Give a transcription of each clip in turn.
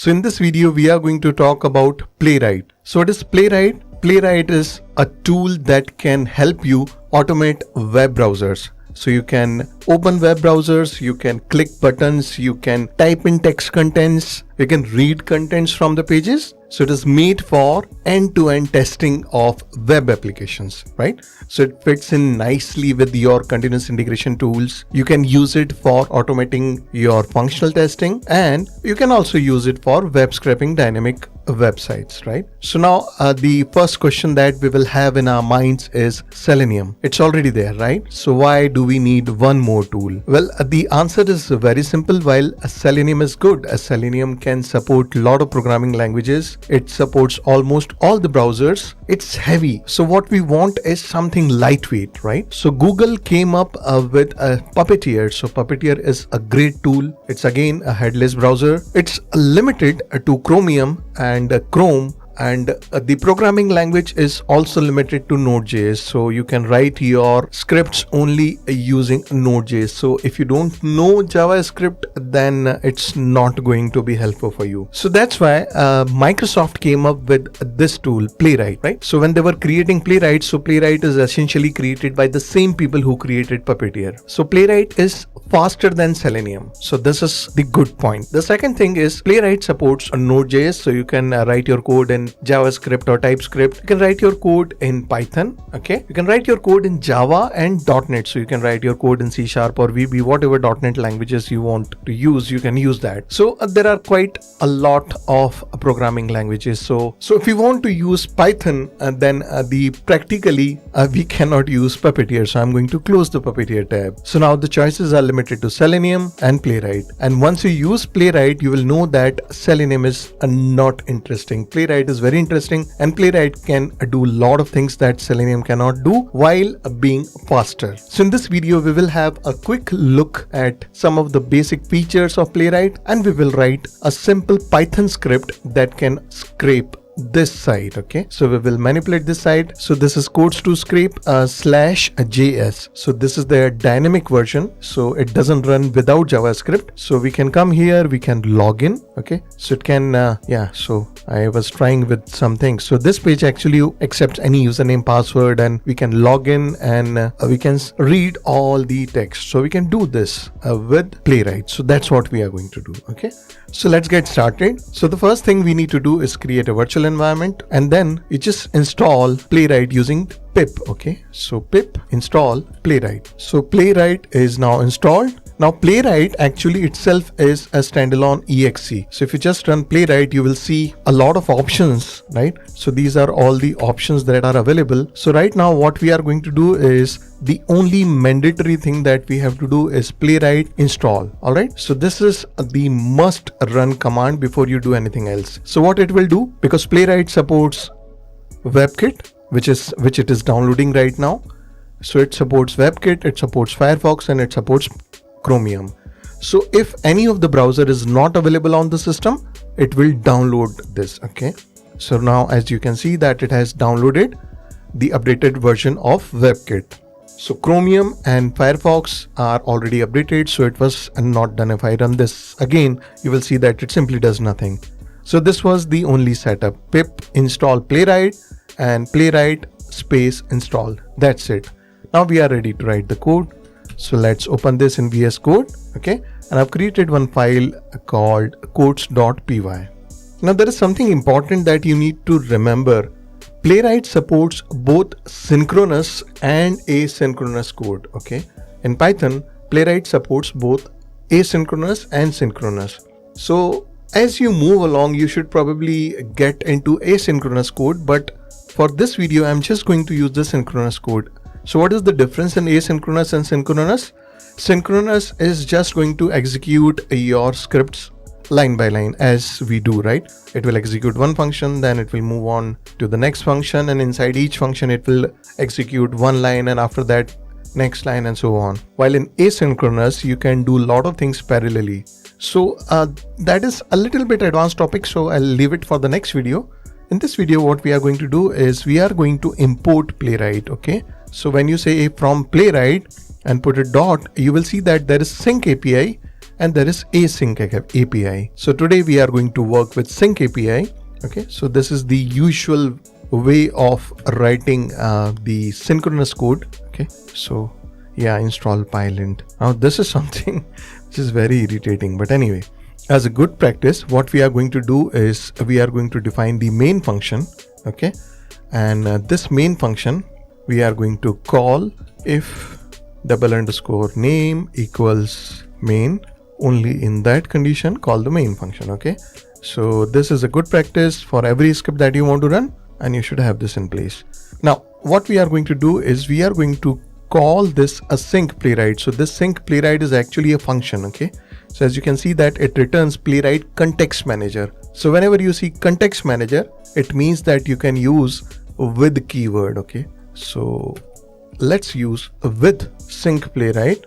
So in this video, we are going to talk about Playwright. So what is Playwright? Playwright is a tool that can help you automate web browsers. So you can open web browsers, you can click buttons, you can type in text contents, you can read contents from the pages. So it is made for end-to-end testing of web applications, right? So it fits in nicely with your continuous integration tools. You can use it for automating your functional testing, and you can also use it for web scraping dynamic websites, right? So now the first question that we will have in our minds is Selenium. It's already there, right? So why do we need one more tool? Well, the answer is very simple. While Selenium is good, Selenium can support a lot of programming languages. It supports almost all the browsers. It's heavy. So what we want is something lightweight, right? So Google came up with a Puppeteer. So Puppeteer is a great tool. It's again a headless browser. It's limited to Chromium and Chrome, and the programming language is also limited to Node.js. So you can write your scripts only using Node.js. So if you don't know JavaScript, then it's not going to be helpful for you. So that's why Microsoft came up with this tool, Playwright, right? So when they were creating Playwright, so Playwright is essentially created by the same people who created Puppeteer. So Playwright is faster than Selenium. So this is the good point. The second thing is Playwright supports Node.js. So you can write your code in JavaScript or TypeScript. You can write your code in Python. Okay. You can write your code in Java and .NET. So you can write your code in C# or VB, whatever .NET languages you want to use, you can use that. So there are quite a lot of programming languages. So if you want to use Python, then practically we cannot use Puppeteer. So I'm going to close the Puppeteer tab. So now the choices are limited to Selenium and Playwright. And once you use Playwright, you will know that Selenium is not interesting. Playwright is very interesting, and Playwright can do a lot of things that Selenium cannot do while being faster. So in this video, we will have a quick look at some of the basic features of Playwright, and we will write a simple Python script that can scrape this site. Okay, so we will manipulate this site. So this is codes to scrape /js. So this is the dynamic version, so it doesn't run without JavaScript. So we can come here, we can log in. Okay, so it can so I was trying with some things. So this page actually accepts any username, password, and we can log in, and we can read all the text. So we can do this with Playwright. So that's what we are going to do. Okay, so let's get started. So the first thing we need to do is create a virtual environment, and then you just install Playwright using pip. Okay, so pip install Playwright. So Playwright is now installed. Now Playwright actually itself is a standalone exe. So if you just run Playwright, you will see a lot of options, right? So these are all the options that are available. So right now what we are going to do is the only mandatory thing that we have to do is Playwright install. All right. So this is the must run command before you do anything else. So what it will do, because Playwright supports WebKit, which it is downloading right now. So it supports WebKit, it supports Firefox, and it supports Chromium. So if any of the browser is not available on the system, it will download this. Okay. So now as you can see that it has downloaded the updated version of WebKit. So Chromium and Firefox are already updated, so it was not done. If I run this again, you will see that it simply does nothing. So this was the only setup: pip install Playwright and Playwright space install. That's it. Now we are ready to write the code. So let's open this in VS Code. Okay, and I've created one file called codes.py. Now there is something important that you need to remember. Playwright supports both synchronous and asynchronous code. Okay, in Python, Playwright supports both asynchronous and synchronous. So as you move along, you should probably get into asynchronous code, but for this video, I'm just going to use the synchronous code. So what is the difference in asynchronous and synchronous? Synchronous is just going to execute your scripts line by line as we do, right? It will execute one function, then it will move on to the next function, and inside each function it will execute one line, and after that next line, and so on. While in asynchronous, you can do a lot of things parallelly. So that is a little bit advanced topic, so I'll leave it for the next video. In this video, what we are going to do is we are going to import Playwright. Okay, so when you say from Playwright and put a dot, you will see that there is sync API, and there is async API. So today we are going to work with sync API. Okay, so this is the usual way of writing the synchronous code. Okay, so yeah, install Pylint. Now this is something which is very irritating, but anyway, as a good practice, what we are going to do is we are going to define the main function. Okay, and this main function we are going to call if _name equals main. Only in that condition call the main function. Okay, so this is a good practice for every script that you want to run, and you should have this in place. Now what we are going to do is we are going to call this a sync playwright. So this sync playwright is actually a function. Okay, so as you can see that it returns playwright context manager. So whenever you see context manager, it means that you can use with keyword. Okay, so let's use with sync playwright.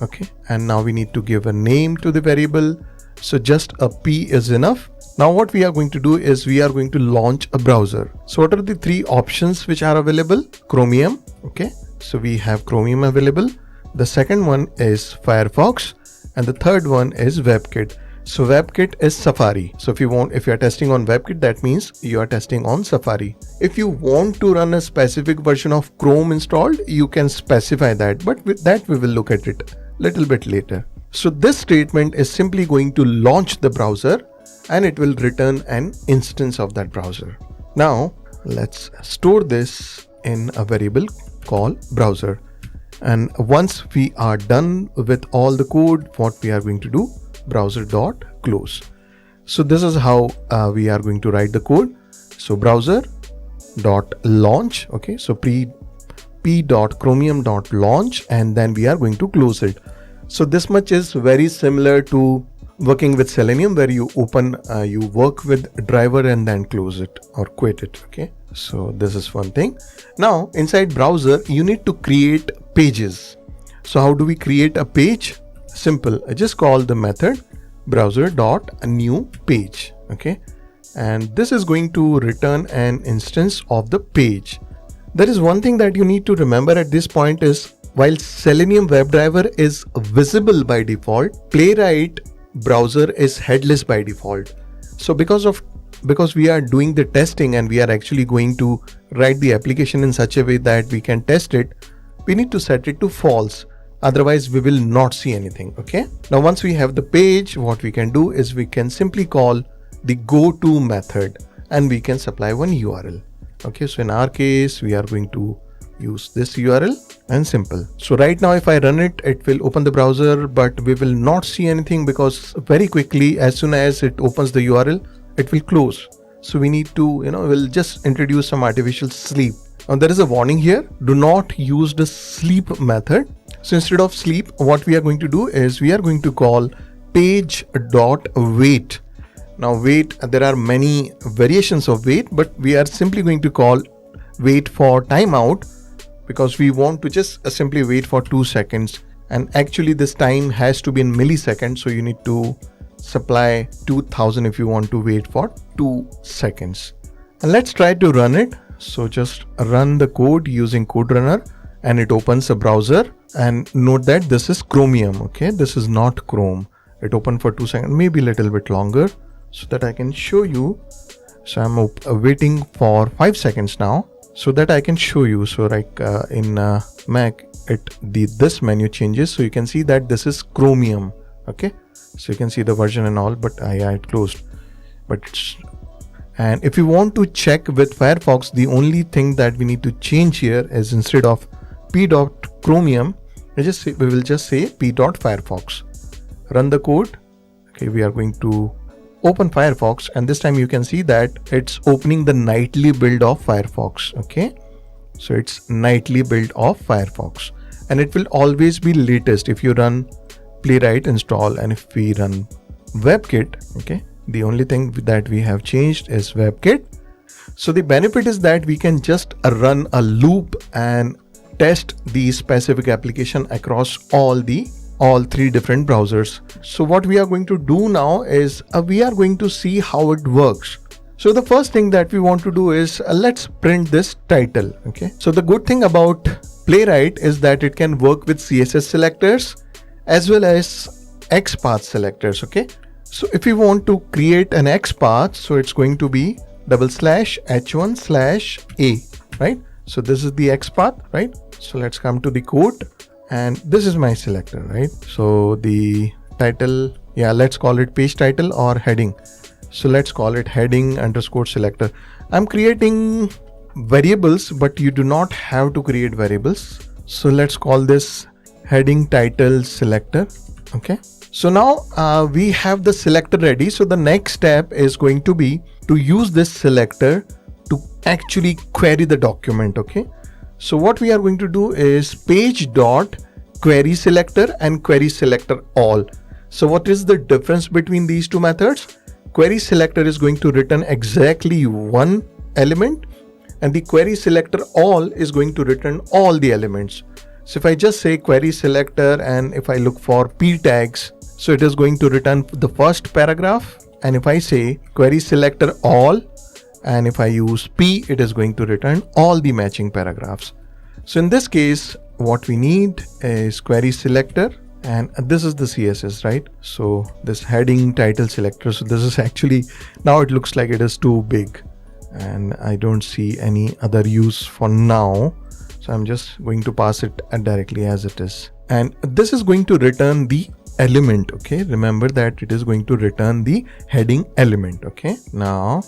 Okay, and now we need to give a name to the variable. So just a p is enough. Now what we are going to do is we are going to launch a browser. So what are the three options which are available? Chromium. Okay, so we have Chromium available. The second one is Firefox, and the third one is WebKit. So WebKit is Safari. So if you are testing on WebKit, that means you are testing on Safari. If you want to run a specific version of Chrome installed, you can specify that, but with that we will look at it a little bit later. So this statement is simply going to launch the browser, and it will return an instance of that browser. Now let's store this in a variable called browser. And once we are done with all the code, what we are going to do, browser.close. So this is how we are going to write the code. So browser.launch. Okay, so p.chromium.launch, and then we are going to close it. So this much is very similar to working with Selenium, where you open, you work with driver and then close it or quit it. Okay, so this is one thing. Now inside browser, you need to create pages. So how do we create a page? Simple. I just call the method browser.newPage. Okay, and this is going to return an instance of the page. There is one thing that you need to remember at this point is, while Selenium WebDriver is visible by default, Playwright browser is headless by default. So because we are doing the testing and we are actually going to write the application in such a way that we can test it, we need to set it to false. Otherwise we will not see anything. Okay, now once we have the page, what we can do is we can simply call the goto method, and we can supply one URL. Okay, so in our case we are going to use this URL, and simple. So right now if I run it, it will open the browser, but we will not see anything because very quickly as soon as it opens the URL, it will close. So we need to, we'll just introduce some artificial sleep. Now there is a warning here, do not use the sleep method. So instead of sleep, what we are going to do is we are going to call page.wait. Now wait, there are many variations of wait, but we are simply going to call wait for timeout, because we want to just simply wait for 2 seconds, and actually this time has to be in milliseconds, so you need to supply 2000 if you want to wait for 2 seconds. And let's try to run it. So just run the code using code runner, and it opens a browser. And note that this is Chromium. Okay, this is not Chrome. It opened for 2 seconds, maybe a little bit longer, so that I can show you. So I'm waiting for 5 seconds now, so that I can show you. So like in Mac, this menu changes, so you can see that this is Chromium. Okay, so you can see the version and all, but it closed. And if you want to check with Firefox, the only thing that we need to change here is, instead of p.chromium, we will just say p.firefox. Run the code. Okay, we are going to open Firefox, and this time you can see that it's opening the nightly build of Firefox. Okay, so it's nightly build of Firefox, and it will always be latest if you run Playwright install. And if we run WebKit, okay, the only thing that we have changed is WebKit. So the benefit is that we can just run a loop and test the specific application across all 3 different browsers. So what we are going to do now is we are going to see how it works. So the first thing that we want to do is let's print this title. Okay, so the good thing about Playwright is that it can work with CSS selectors as well as XPath selectors. Okay, so if you want to create an XPath, so it's going to be /h1/a, right? So this is the XPath, right? So let's come to the code, and this is my selector, right? So the title, yeah, let's call it page title or heading. So let's call it heading underscore selector. I'm creating variables, but you do not have to create variables. So let's call this heading title selector. Okay. So now we have the selector ready. So the next step is going to be to use this selector to actually query the document. Okay. So what we are going to do is page.query selector and query selector all. So what is the difference between these two methods? Query selector is going to return exactly one element, and the query selector all is going to return all the elements. So if I just say query selector and if I look for p tags, so it is going to return the first paragraph. And if I say query selector all, and if I use p, it is going to return all the matching paragraphs. So in this case, what we need is query selector, and this is the CSS, right? So this heading title selector. So this is actually, now it looks like it is too big and I don't see any other use for now. So I'm just going to pass it directly as it is. And this is going to return the element. Okay. Remember that it is going to return the heading element. Okay. Now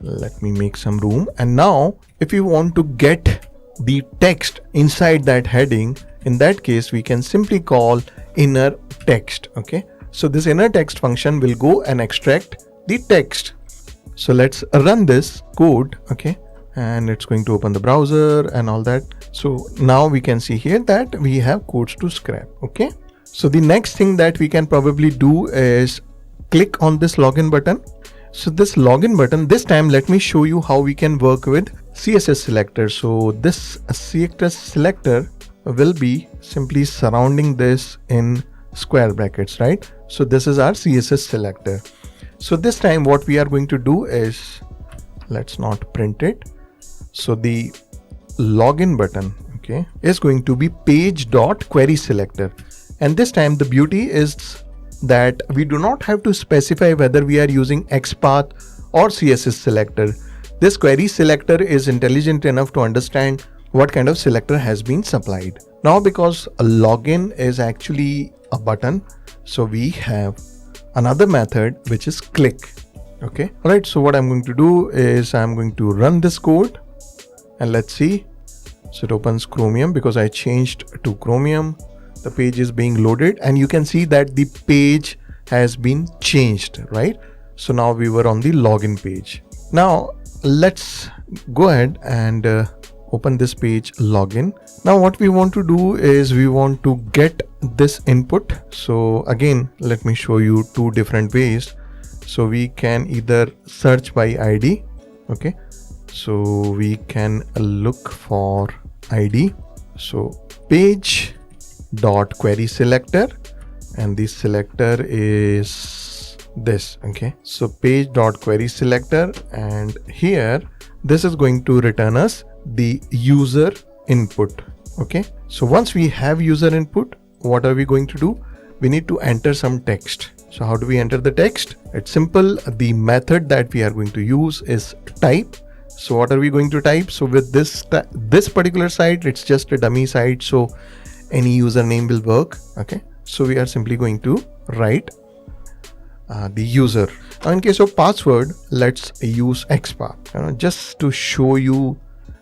let me make some room. And now if you want to get the text inside that heading, in that case, we can simply call inner text. Okay. So this inner text function will go and extract the text. So let's run this code. Okay. And it's going to open the browser and all that. So now we can see here that we have codes to scrap. Okay. So the next thing that we can probably do is click on this login button. So this login button, this time, let me show you how we can work with CSS selector. So this CSS selector will be simply surrounding this in square brackets, right? So this is our CSS selector. So this time what we are going to do is, let's not print it. So the login button, okay, is going to be page.query selector. And this time the beauty is that we do not have to specify whether we are using XPath or CSS selector. This query selector is intelligent enough to understand what kind of selector has been supplied. Now, because a login is actually a button, so we have another method which is click. Okay. All right. So what I'm going to do is I'm going to run this code and let's see. So it opens Chromium because I changed to Chromium. The page is being loaded and you can see that the page has been changed, right? So now we were on the login page. Now let's go ahead and open this page login. Now what we want to do is we want to get this input. So again, let me show you two different ways. So we can either search by ID. Okay. So we can look for ID. So page.query selector, and the selector is this. Okay. So page.query selector, and here this is going to return us the user input. Okay. So once we have user input, what are we going to do? We need to enter some text. So how do we enter the text? It's simple. The method that we are going to use is type. So what are we going to type? So with this particular site, it's just a dummy site. So any username will work. Okay. So we are simply going to write the user. Now in case of password, let's use XPath, just to show you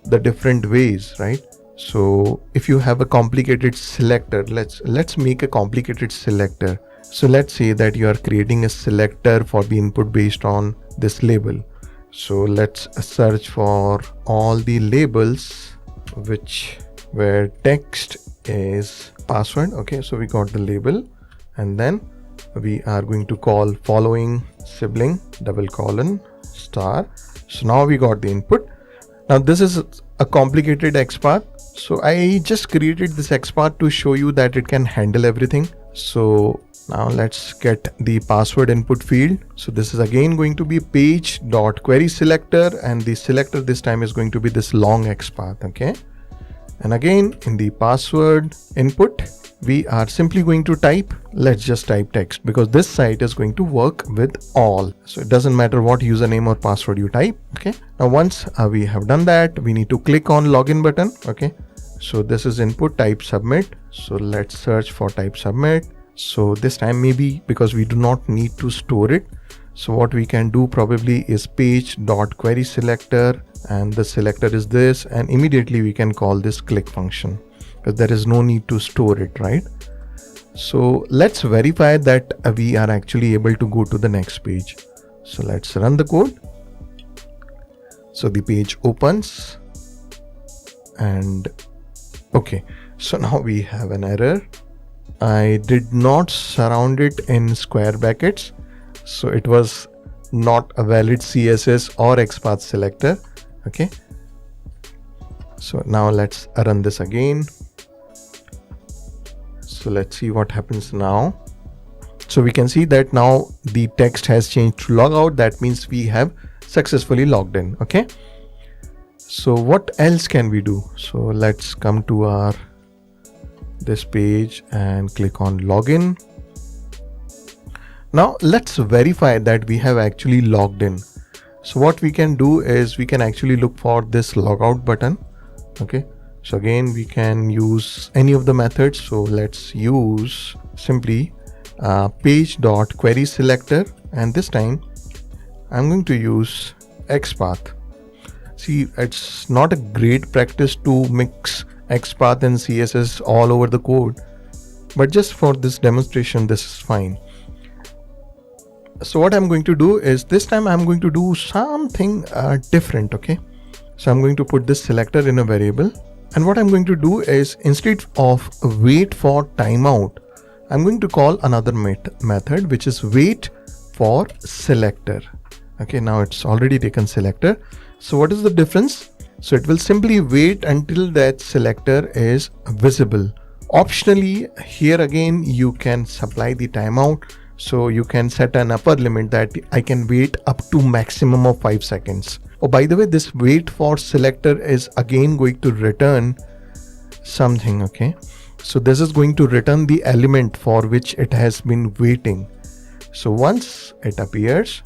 the different ways, right? So if you have a complicated selector, let's make a complicated selector. So let's say that you are creating a selector for the input based on this label. So let's search for all the labels where text is password. Okay, so we got the label, and then we are going to call following sibling : star. So now we got the input. Now this is a complicated XPath. So I just created this XPath to show you that it can handle everything. So now let's get the password input field. So this is again going to be page.query selector, and the selector this time is going to be this long XPath. Okay. And again, in the password input, we are simply going to type, let's just type text, because this site is going to work with all. So it doesn't matter what username or password you type. Okay. Now once we have done that, we need to click on login button. Okay. So this is input, type submit. So let's search for type submit. So this time, maybe because we do not need to store it, so what we can do probably is page.query selector, and the selector is this, and immediately we can call this click function because there is no need to store it, right? So let's verify that we are actually able to go to the next page. So let's run the code. So the page opens, and okay, so now we have an error. I did not surround it in square brackets, so it was not a valid CSS or XPath selector. Okay, so now let's run this again. So let's see what happens now. So we can see that now the text has changed to logout. That means we have successfully logged in. Okay, so what else can we do? So let's come to our this page and click on login. Now let's verify that we have actually logged in. So what we can do is we can actually look for this logout button. Okay, so again we can use any of the methods. So let's use simply page.query selector, and this time I'm going to use XPath. See, it's not a great practice to mix XPath and CSS all over the code, but just for this demonstration this is fine. So what I'm going to do is this time I'm going to do something different. Okay, so I'm going to put this selector in a variable, and what I'm going to do is instead of wait for timeout, I'm going to call another method which is wait for selector. Okay, now it's already taken selector. So what is the difference? So it will simply wait until that selector is visible. Optionally, here again you can supply the timeout. So you can set an upper limit that I can wait up to maximum of 5 seconds. Oh, by the way, this wait for selector is again going to return something. Okay, so this is going to return the element for which it has been waiting. So once it appears,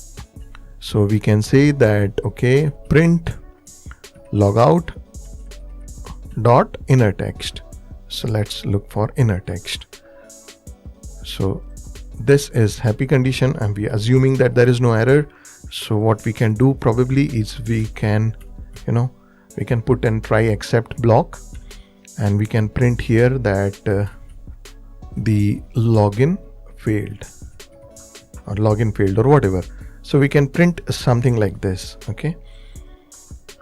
so we can say that, okay, print logout dot inner text. So let's look for inner text. So this is happy condition, and we are assuming that there is no error. So what we can do probably is we can, we can put an try except block, and we can print here that the login failed or whatever. So we can print something like this. Okay,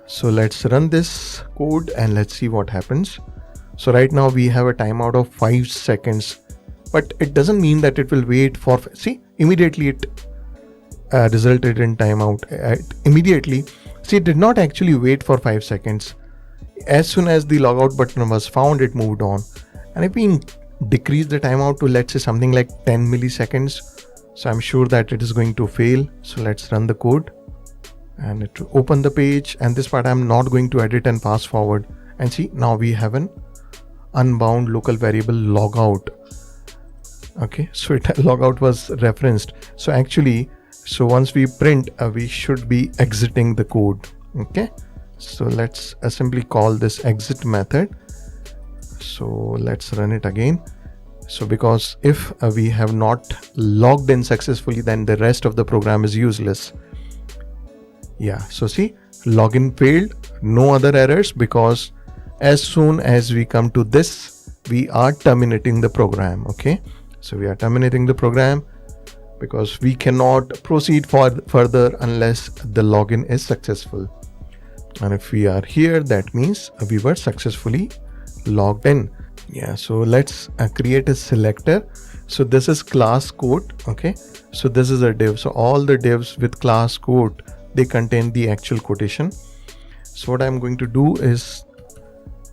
so let's run this code and let's see what happens. So right now we have a timeout of 5 seconds, but it doesn't mean that it will wait for, see, immediately it resulted in timeout. Immediately, see, it did not actually wait for 5 seconds. As soon as the logout button was found, it moved on. And if we decrease the timeout to, let's say, something like 10 milliseconds, so I'm sure that it is going to fail. So let's run the code and it will open the page, and this part I'm not going to edit and pass forward. And see, now we have an unbound local variable logout. Okay, so logout was referenced. So actually, so once we print, we should be exiting the code. Okay, so let's simply call this exit method. So let's run it again. So because if we have not logged in successfully, then the rest of the program is useless. Yeah, so see, login failed, no other errors, because as soon as we come to this, we are terminating the program. Okay, so we are terminating the program because we cannot proceed further unless the login is successful. And if we are here, that means we were successfully logged in. Yeah, so let's create a selector. So this is class code. Okay, so this is a div. So all the divs with class code, they contain the actual quotation. So what I'm going to do is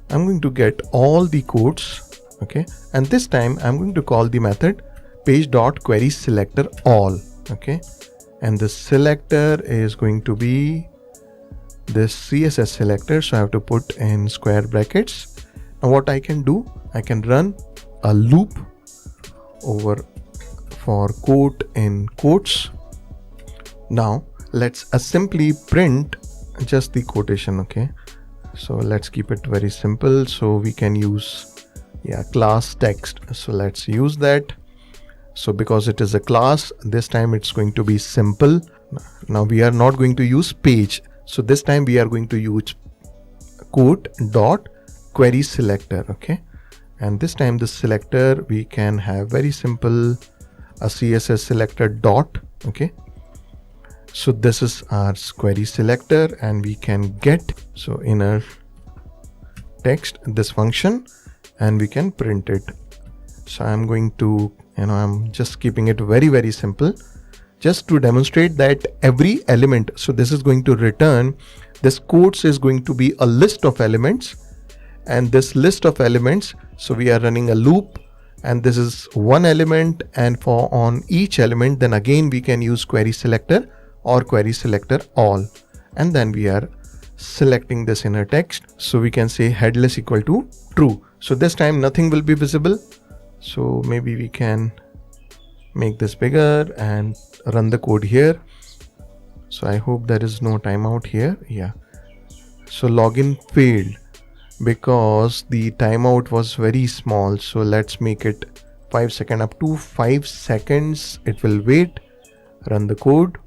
I'm going to get all the codes. Okay, and this time I'm going to call the method page.query selector all. Okay, and the selector is going to be this CSS selector. So I have to put in square brackets what I can do, I can run a loop over for quote in quotes. Now let's simply print just the quotation. Okay, so let's keep it very simple. So we can use class text. So let's use that. So because it is a class, this time it's going to be simple. Now we are not going to use page. So this time we are going to use quote dot query selector. Okay, and this time the selector we can have very simple a CSS selector dot. Okay, so this is our query selector, and we can get inner text this function, and we can print it. So I'm going to I'm just keeping it very simple just to demonstrate that every element, so this is going to return, this quotes is going to be a list of elements, and this list of elements, so we are running a loop, and this is one element, and for on each element then again we can use query selector or query selector all, and then we are selecting this inner text. So we can say headless equal to true. So this time nothing will be visible. So maybe we can make this bigger and run the code here. So I hope there is no timeout here. Yeah. So login failed because the timeout was very small. So let's make it 5 seconds. Up to 5 seconds it will wait. Run the code.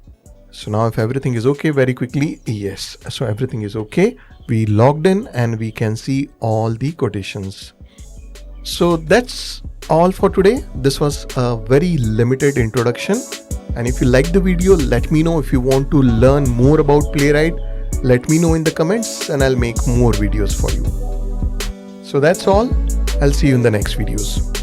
So now if everything is okay, very quickly, yes. So everything is okay. We logged in and we can see all the quotations. So that's all for today. This was a very limited introduction, and if you like the video, let me know. If you want to learn more about Playwright, let me know in the comments and I'll make more videos for you. So that's all. I'll see you in the next videos.